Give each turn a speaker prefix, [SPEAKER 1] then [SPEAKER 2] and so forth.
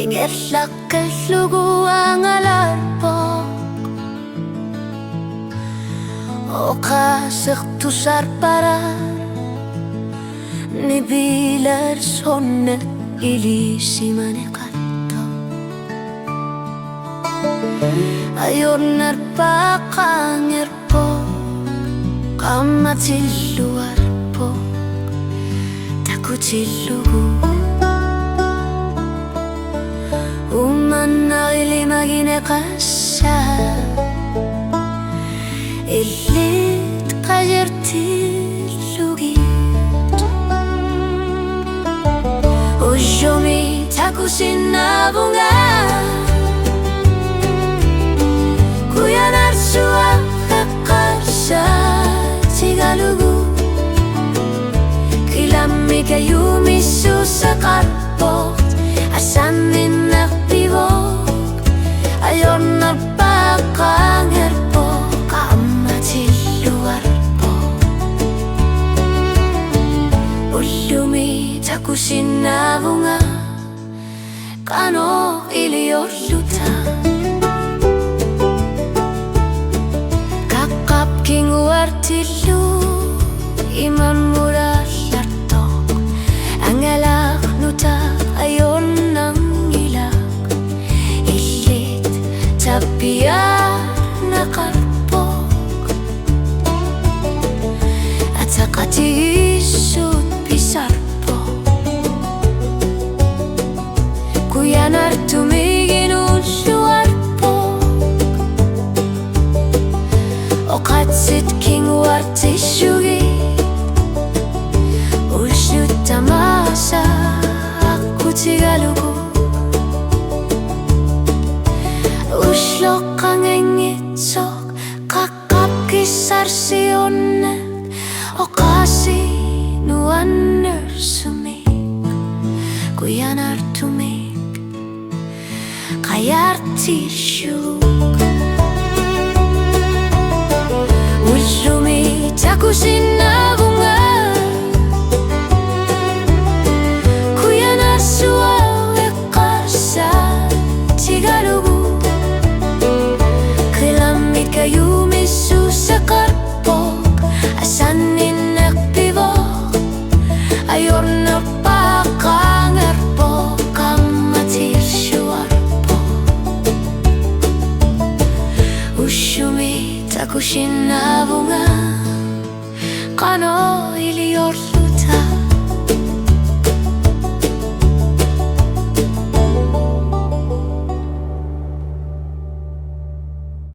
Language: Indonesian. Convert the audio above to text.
[SPEAKER 1] Igerlak lugu ang alarpok O kasek tusar parar Ni bilar sonne ilisimane katto Ayon narpakangerpo Kamatilluarpo Takutillugu Umana ilimagine kasa Ilit kajertillugit Ujomi takusinabunga Kuyanarsuwa kakasa Tigalugu Kilami kayumi susakarpo Asamin nakpibok Ayon nagpakangerpo Kaamatilluarpo Ulumi takusinabunga Kano iliyorluta Kakap king wartillu Iman murallartok Angalak nuta ayon Tapia nakarpok At sakati isut pisarpok Kuyanar tumigin ulluarpok O katsit king wartishugi Ullut tamasa Aku tigalugu Uslok kang engitsok Kakap kisar sionet O kasi nuaner sumik Kuyanar tumik Kayar tisyuk Ulumi takusinabunga Kuyanar suawe kasa Tigalugu Kayumi susakarpok Asanin nakpibok Ayon napakangerpok Kamatilluarpok Ushumi takusinabunga Kano iliyorla